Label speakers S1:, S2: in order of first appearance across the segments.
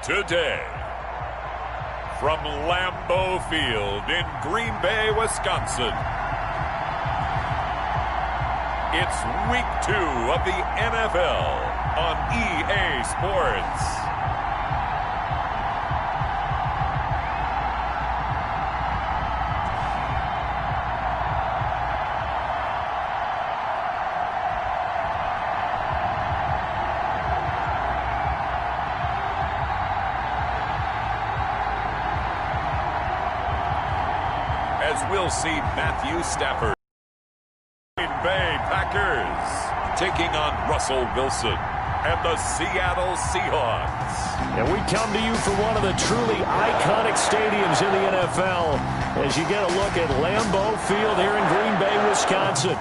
S1: Today, from Lambeau Field in Green Bay, Wisconsin, it's Week 2 of the NFL on EA Sports. As we'll see Matthew Stafford, Green Bay Packers, taking on Russell Wilson and the Seattle Seahawks.
S2: And we come to you from one of the truly iconic stadiums in the NFL as you get a look at Lambeau Field here in Green Bay, Wisconsin.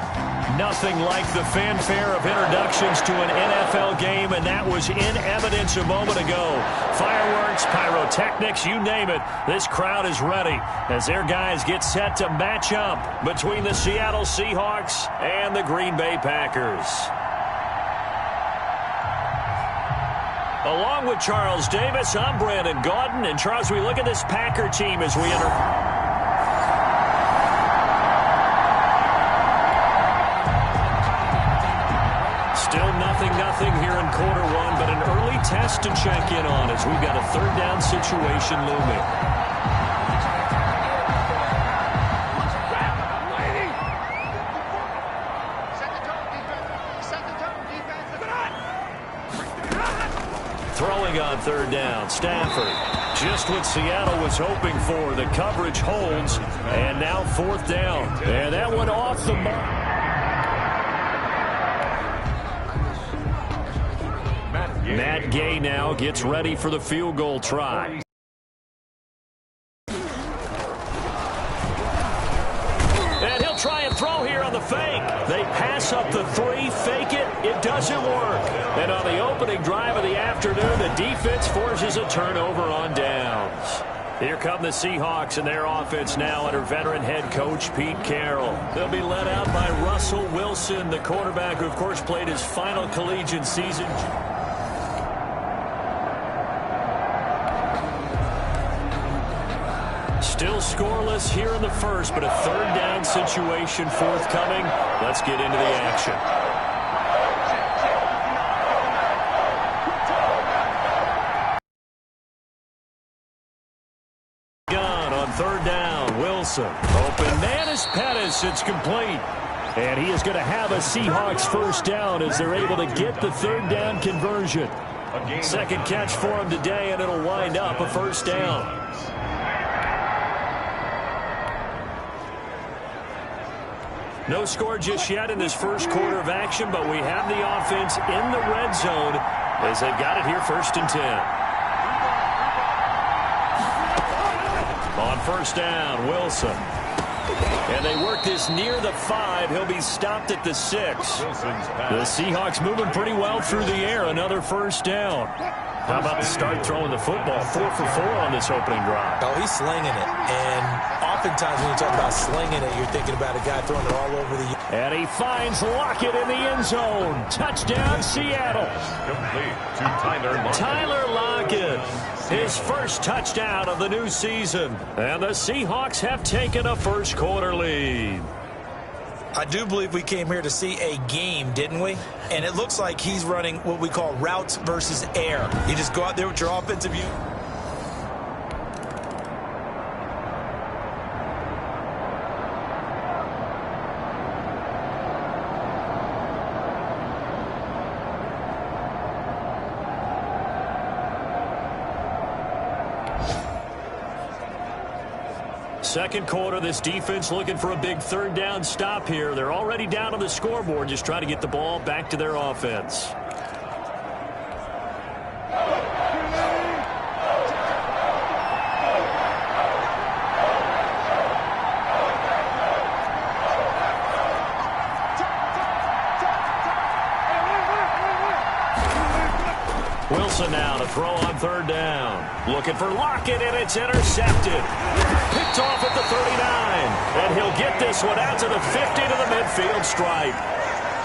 S2: Nothing like the fanfare of introductions to an NFL game, and that was in evidence a moment ago. Fireworks, pyrotechnics, you name it. This crowd is ready as their guys get set to match up between the Seattle Seahawks and the Green Bay Packers. Along with Charles Davis, I'm Brandon Gaudin. And Charles, we look at this Packer team as we enter. Still nothing here in quarter one, but an early test to check in on as we've got a third down situation looming. Throwing on third down, Stafford. Just what Seattle was hoping for. The coverage holds, and now fourth down. And that one off the mark. Matt Gay now gets ready for the field goal try. And he'll try and throw here on the fake. They pass up the three, fake it. It doesn't work. And on the opening drive of the afternoon, the defense forces a turnover on downs. Here come the Seahawks and their offense now under veteran head coach Pete Carroll. They'll be led out by Russell Wilson, the quarterback who, of course, played his final collegiate season. Still scoreless here in the first, but a third down situation forthcoming. Let's get into the action. Gun on third down, Wilson. Open man is Pettis. It's complete. And he is going to have a Seahawks first down as they're able to get the third down conversion. Second catch for him today, and it'll wind up a first down. No score just yet in this first quarter of action, but we have the offense in the red zone as they've got it here first and 10. On first down, Wilson. And they work this near the 5. He'll be stopped at the 6. The Seahawks moving pretty well through the air. Another first down. How about the start throwing the football? 4 for 4 on this opening drive.
S3: Oh, he's slinging it. And oftentimes when you talk about slinging it, you're thinking about a guy throwing it all over the...
S2: And he finds Lockett in the end zone. Touchdown, Seattle.
S1: Complete to Tyler Lockett.
S2: Tyler Lockett, his first touchdown of the new season. And the Seahawks have taken a first quarter lead.
S3: I do believe we came here to see a game, didn't we? And it looks like he's running what we call routes versus air. You just go out there with your offensive view.
S2: Second quarter, this defense looking for a big third down stop here. They're already down on the scoreboard, just trying to get the ball back to their offense. Wilson now to throw on third down. Looking for Lockett, and it's intercepted. Picked off at the 39. And he'll get this one out to the 50 to the midfield stripe.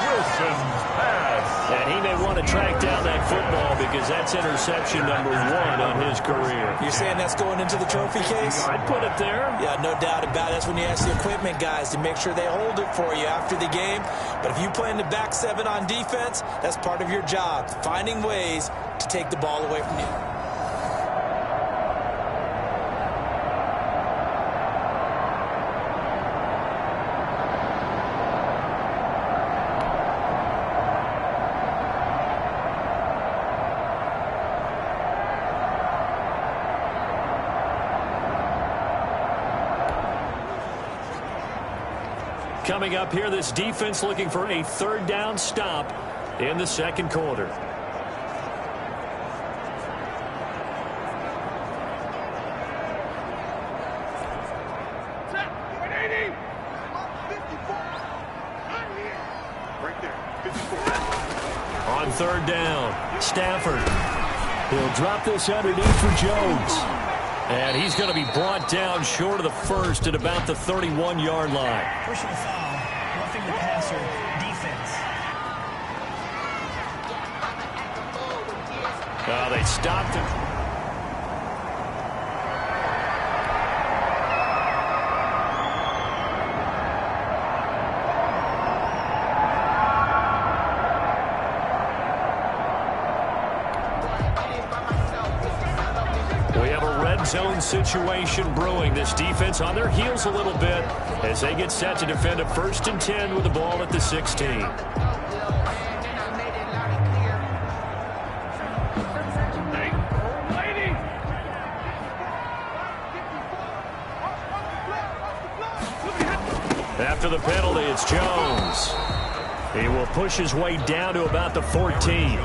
S1: Wilson's pass
S2: And he may want to track down that football because that's interception number 1 on his career.
S3: You're saying that's going into the trophy case?
S2: I'd put it there.
S3: Yeah, no doubt about it. That's when you ask the equipment guys to make sure they hold it for you after the game. But if you play in the back 7 on defense, that's part of your job, finding ways to take the ball away from you.
S2: Coming up here, this defense looking for a 3rd down stop in the 2nd quarter. On 3rd down, Stafford. He'll drop this underneath for Jones. And he's going to be brought down short of the 1st at about the 31-yard line.
S4: Personal foul, roughing the passer, defense.
S2: They stopped him. Zone situation brewing. This defense on their heels a little bit as they get set to defend a 1st and 10 with the ball at the 16. After the penalty, it's Jones. He will push his way down to about the 14.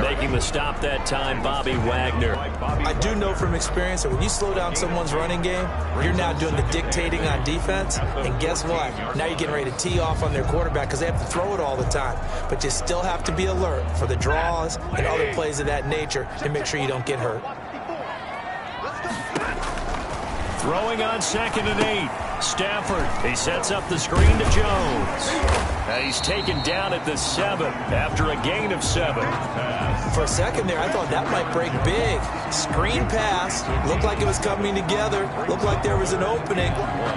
S2: Making the stop that time, Bobby Wagner.
S3: I do know from experience that when you slow down someone's running game, you're now doing the dictating on defense. And guess what? Now you're getting ready to tee off on their quarterback because they have to throw it all the time. But you still have to be alert for the draws and other plays of that nature to make sure you don't get hurt.
S2: Throwing on 2nd and 8. Stafford. He sets up the screen to Jones. He's taken down at the 7 after a gain of 7.
S3: For a second there, I thought that might break big. Screen pass. Looked like it was coming together. Looked like there was an opening.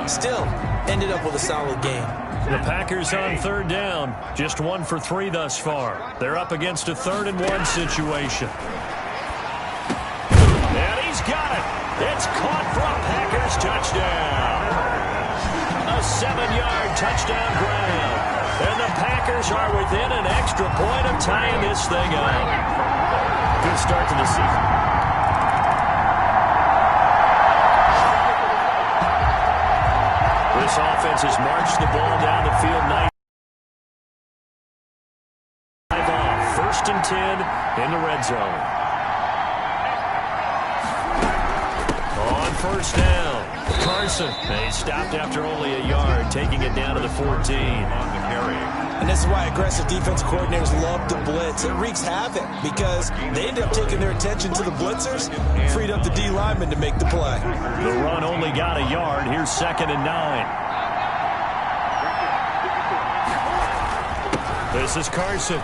S3: Still, ended up with a solid game.
S2: The Packers on 3rd down. Just 1 for 3 thus far. They're up against a 3rd and 1 situation. And he's got it. It's caught for a Packers touchdown. A 7-yard touchdown grab. And the Packers are within an extra point of tying this thing up. Good start to the season. This offense has marched the ball down the field 9 off. 1st and 10 in the red zone. On 1st down, Carson. He stopped after only a yard, taking it down to the 14.
S3: And this is why aggressive defense coordinators love to blitz. It wreaks havoc because they end up taking their attention to the blitzers, freed up the D lineman to make the play.
S2: The run only got a yard. Here's 2nd and 9. This is Carson.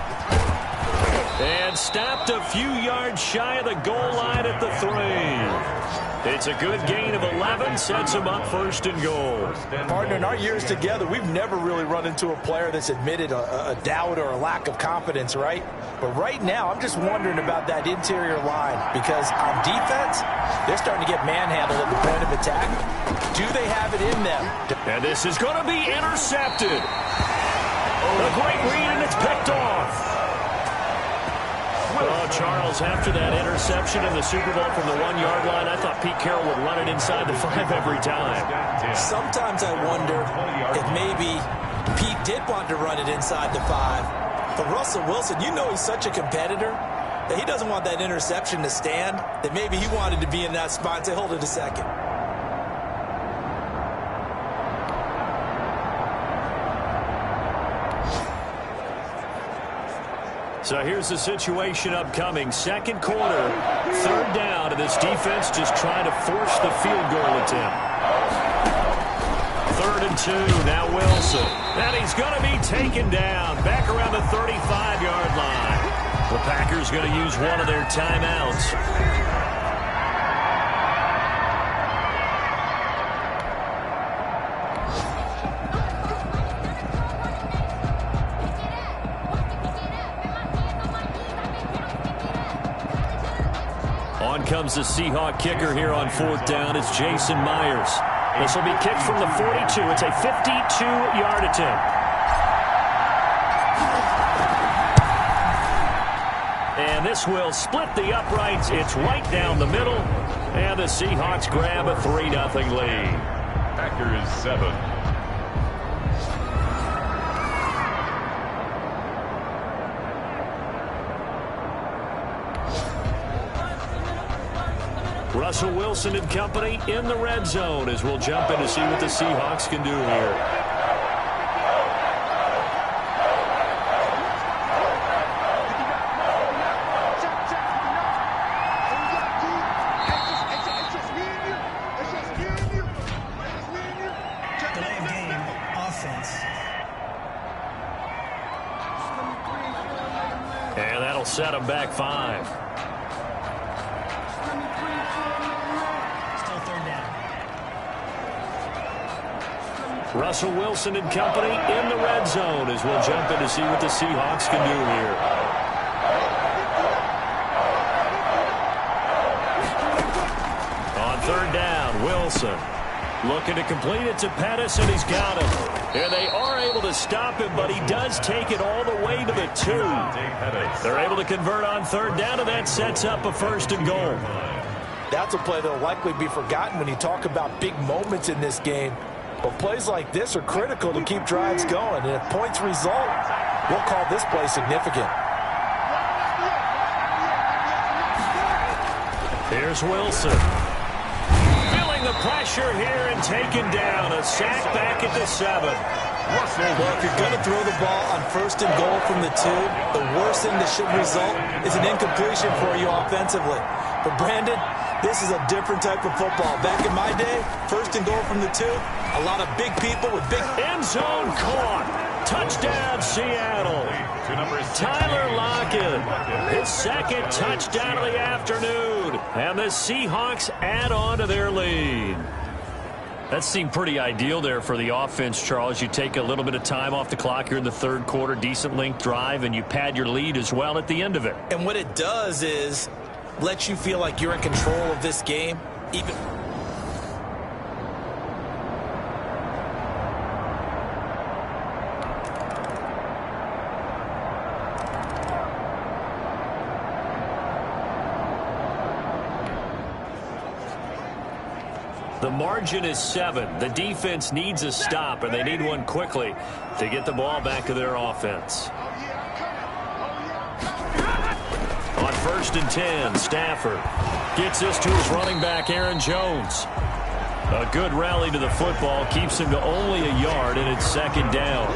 S2: And stopped a few yards shy of the goal line at the 3. It's a good gain of 11, sets him up 1st and goal.
S3: Partner, in our years together, we've never really run into a player that's admitted a doubt or a lack of confidence, right? But right now, I'm just wondering about that interior line because on defense, they're starting to get manhandled at the point of attack. Do they have it in them?
S2: And this is going to be intercepted. A great read, and it's picked off. Oh, Charles, after that interception in the Super Bowl from the 1-yard line, I thought Pete Carroll would run it inside the 5 every time.
S3: Sometimes I wonder if maybe Pete did want to run it inside the 5. But Russell Wilson, you know he's such a competitor that he doesn't want that interception to stand, that maybe he wanted to be in that spot and say, hold it a second.
S2: So here's the situation upcoming. 2nd quarter, 3rd down, and this defense just trying to force the field goal attempt. 3rd and 2. Now Wilson. And he's going to be taken down back around the 35-yard line. The Packers going to use one of their timeouts. On comes the Seahawk kicker here on 4th down. It's Jason Myers. This will be kicked from the 42. It's a 52-yard attempt. And this will split the uprights. It's right down the middle. And the Seahawks grab a 3-0 lead.
S1: Packers 7.
S2: Russell Wilson and company in the red zone as we'll jump in to see what the Seahawks can do here.
S4: Delay of game, offense.
S2: And that'll set them back 5.
S4: Still 3rd down.
S2: Russell Wilson and company in the red zone as we'll jump in to see what the Seahawks can do here. On 3rd down, Wilson looking to complete it to Pettis, and he's got him. And they are able to stop him, but he does take it all the way to the 2. They're able to convert on 3rd down, and that sets up a 1st and goal.
S3: That's a play that will likely be forgotten when you talk about big moments in this game. But plays like this are critical to keep drives going. And if points result, we'll call this play significant.
S2: Here's Wilson. Feeling the pressure here and taken down. A sack back at the 7.
S3: Well, if you're going to throw the ball on 1st and goal from the 2, the worst thing that should result is an incompletion for you offensively. But Brandon, this is a different type of football. Back in my day, 1st and goal from the 2, a lot of big people with big...
S2: End zone caught. Touchdown, Seattle. Tyler Lockett, his 2nd touchdown of the afternoon. And the Seahawks add on to their lead. That seemed pretty ideal there for the offense, Charles. You take a little bit of time off the clock here in the 3rd quarter, decent length drive, and you pad your lead as well at the end of it.
S3: And what it does is lets you feel like you're in control of this game, even...
S2: The margin is 7. The defense needs a stop, and they need one quickly to get the ball back to their offense. On 1st and 10, Stafford gets this to his running back, Aaron Jones. A good rally to the football keeps him to only a yard, and it's 2nd down.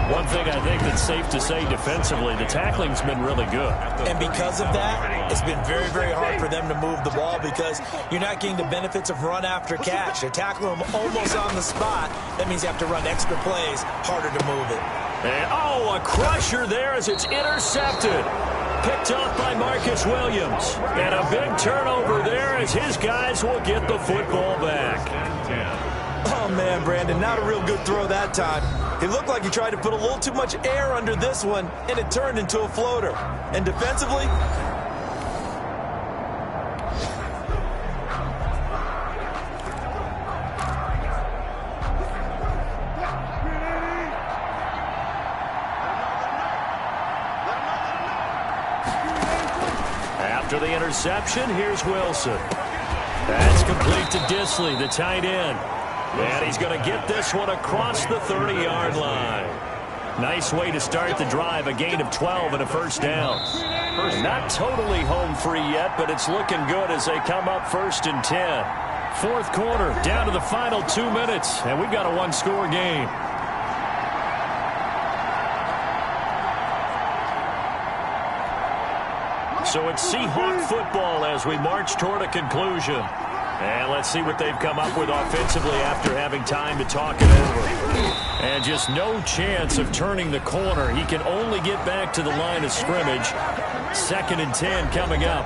S2: One thing I think that's safe to say defensively, the tackling's been really good.
S3: And because of that, it's been very, very hard for them to move the ball because you're not getting the benefits of run after catch. They're tackling them almost on the spot. That means you have to run extra plays, harder to move it.
S2: And, a crusher there as it's intercepted. Picked off by Marcus Williams. And a big turnover there as his guys will get the football back.
S3: Oh, man, Brandon, not a real good throw that time. It looked like he tried to put a little too much air under this one, and it turned into a floater. And defensively,
S2: after the interception, here's Wilson. That's complete to Disley, the tight end. And he's going to get this one across the 30-yard line. Nice way to start the drive, a gain of 12 and a 1st down. Not totally home free yet, but it's looking good as they come up 1st and 10. 4th quarter, down to the final 2 minutes, and we've got a 1-score game. So it's Seahawk football as we march toward a conclusion. And let's see what they've come up with offensively after having time to talk it over. And just no chance of turning the corner. He can only get back to the line of scrimmage. 2nd and 10 coming up.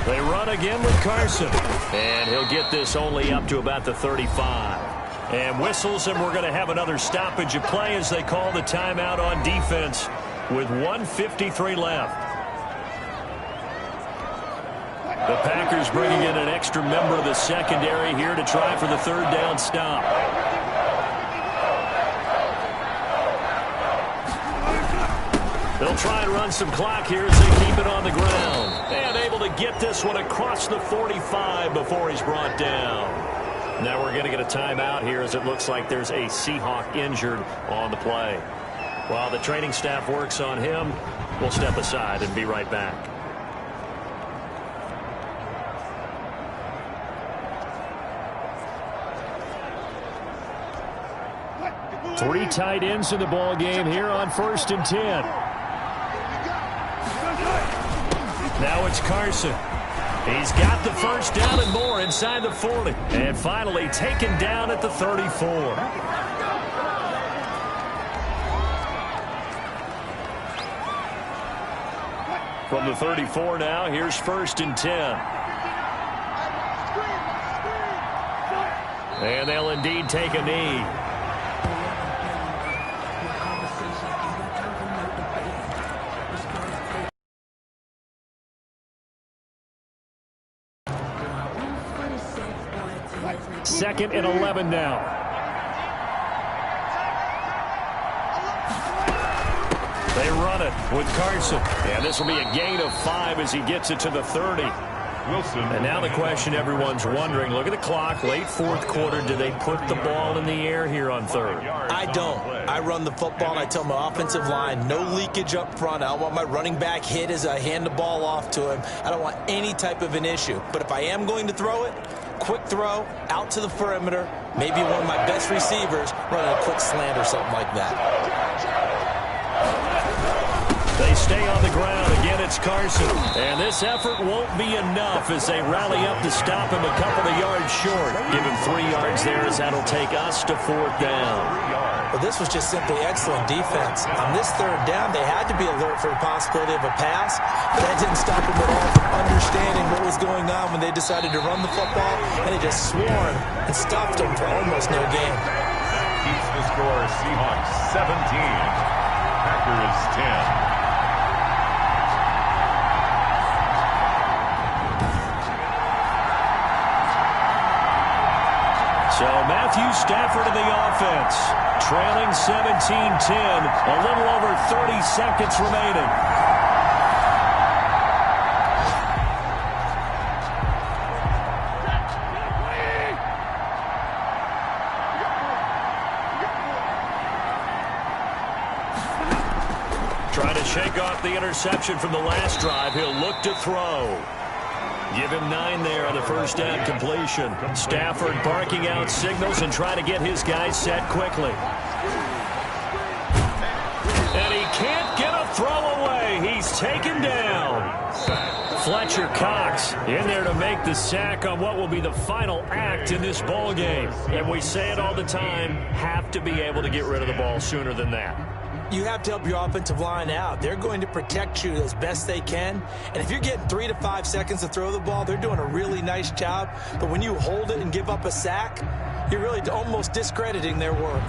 S2: They run again with Carson. And he'll get this only up to about the 35. And whistles, and we're going to have another stoppage of play as they call the timeout on defense with 1:53 left. The Packers bringing in an extra member of the secondary here to try for the 3rd down stop. They'll try and run some clock here as they keep it on the ground. And able to get this one across the 45 before he's brought down. Now we're going to get a timeout here as it looks like there's a Seahawk injured on the play. While the training staff works on him, we'll step aside and be right back. Three tight ends in the ball game here on 1st and 10. Now it's Carson. He's got the 1st down and more inside the 40. And finally taken down at the 34. From the 34 now, here's 1st and 10. And they'll indeed take a knee. Second and 11 now. They run it with Carson. And this will be a gain of 5 as he gets it to the 30. Wilson. And now the question everyone's wondering, look at the clock, late 4th quarter. Do they put the ball in the air here on 3rd?
S3: I don't. I run the football, and I tell my offensive line, no leakage up front. I don't want my running back hit as I hand the ball off to him. I don't want any type of an issue. But if I am going to throw it, quick throw, out to the perimeter, maybe one of my best receivers running a quick slant or something like that.
S2: They stay on the ground. Again, it's Carson. And this effort won't be enough as they rally up to stop him a couple of yards short. Give him 3 yards there as that'll take us to 4th down.
S3: Well, this was just simply excellent defense. On this 3rd down, they had to be alert for the possibility of a pass, but that didn't stop them at all from understanding what was going on when they decided to run the football, and they just swarmed and stopped them for almost no gain.
S1: Keeps the score Seahawks 17, Packers 10.
S2: So Matthew Stafford in the offense, trailing 17-10, a little over 30 seconds remaining. Trying to shake off the interception from the last drive. He'll look to throw. Give him 9 there on the 1st down completion. Stafford barking out signals and trying to get his guys set quickly. And he can't get a throw away. He's taken down. Fletcher Cox in there to make the sack on what will be the final act in this ball game. And we say it all the time, have to be able to get rid of the ball sooner than that.
S3: You have to help your offensive line out. They're going to protect you as best they can. And if you're getting 3 to 5 seconds to throw the ball, they're doing a really nice job. But when you hold it and give up a sack, you're really almost discrediting their work.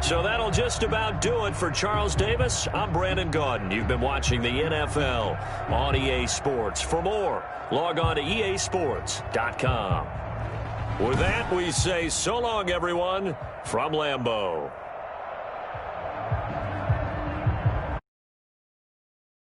S2: So that'll just about do it for Charles Davis. I'm Brandon Gaudin. You've been watching the NFL on EA Sports. For more, log on to easports.com. With that, we say so long, everyone, from Lambeau.